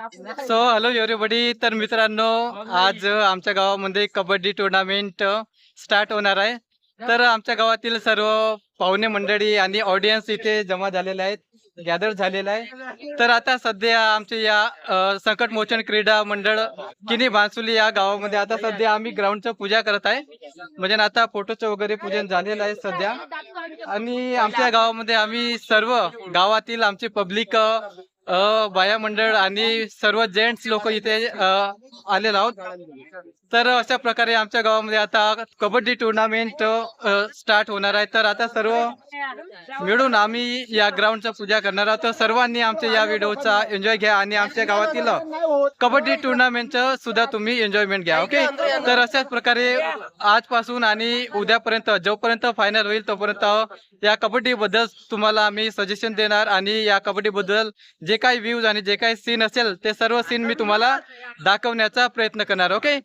So hello everybody. तर मित्रांनो, आज आमच्या गावामध्ये कबड्डी टुर्नामेंट स्टार्ट होणार आहे. तर आमच्या गावातील सर्व पाहुणे मंडळी आणि ऑडियन्स इथे जमा झालेले आहेत, गॅदर झालेला आहे. तर आता सध्या आमच्या या संकट मोचन क्रीडा मंडळ किनी बांसुली या गावामध्ये आता सध्या आम्ही ग्राउंडचं पूजा करत आहे. म्हणजे ना आता फोटोचं वगैरे पूजन झालेलं आहे सध्या. आणि आमच्या गावामध्ये आम्ही सर्व गावातील आमचे पब्लिक बाया मंडळ आणि सर्व जेंट्स लोक इथे आलेलो आहोत. तर अशा प्रकारे आमच्या गावामध्ये आता कबड्डी टुर्नामेंट स्टार्ट होणार आहे. तर आता सर्व मिळून आम्ही या ग्राउंडचा पूजा करणार आहोत. तर सर्वांनी आमच्या या व्हिडिओचा एन्जॉय घ्या आणि आमच्या गावातील कबड्डी टुर्नामेंटचं सुद्धा तुम्ही एन्जॉयमेंट घ्या. ओके. तर अशाच प्रकारे आजपासून आणि उद्यापर्यंत जोपर्यंत फायनल होईल तोपर्यंत या कबड्डी बद्दल तुम्हाला आम्ही सजेशन देणार आणि या कबड्डी बद्दल जे काही व्ह्यूज आणि जे काही सीन असेल ते सर्व सीन मी तुम्हाला दाखवण्याचा प्रयत्न करणार. ओके.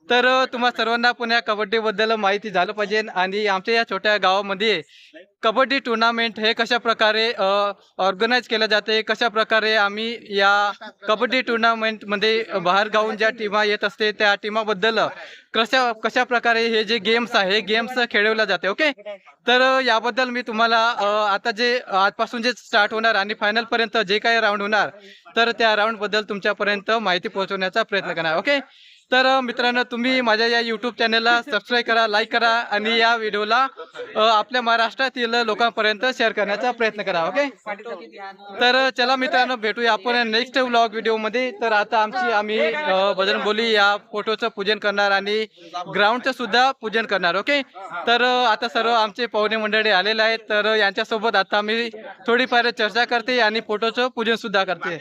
तर तुम्हा सर्वांना पण या कबड्डी बद्दल माहिती झालं पाहिजे आणि आमच्या या छोट्या गावामध्ये कबड्डी टुर्नामेंट हे कशा प्रकारे ऑर्गनाईज केलं जाते, कशा प्रकारे आम्ही या कबड्डी टुर्नामेंट मध्ये बाहेर गावून ज्या टीमा येत असते त्या टीमाबद्दल कशा प्रकारे हे जे गेम्स आहे हे गेम्स खेळवले जाते. ओके. तर याबद्दल मी तुम्हाला आता जे आजपासून जे स्टार्ट होणार आणि फायनल पर्यंत जे काही राऊंड होणार तर त्या राऊंड बद्दल तुमच्यापर्यंत माहिती पोहोचवण्याचा प्रयत्न करणार. ओके. तर मित्रांनो, तुम्ही माझ्या या यूट्यूब चॅनलला सबस्क्राईब करा, लाईक करा आणि या व्हिडिओला आपल्या महाराष्ट्रातील लोकांपर्यंत शेअर करण्याचा प्रयत्न करा. ओके. तर चला मित्रांनो, भेटूया आपण नेक्स्ट व्लॉग व्हिडिओमध्ये. तर आता आम्ही बजरंगबली या फोटोचं पूजन करणार आणि ग्राउंडचं सुद्धा पूजन करणार. ओके. तर आता सर्व आमचे पाहुणे मंडळी आलेले आहेत. तर यांच्यासोबत आता मी थोडीफार चर्चा करते आणि फोटोचं पूजन सुद्धा करते.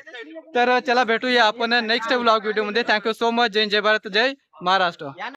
तर चला भेटूया आपण नेक्स्ट व्लॉग व्हिडिओमध्ये. Thank you so much. जय भारत, जय महाराष्ट्र.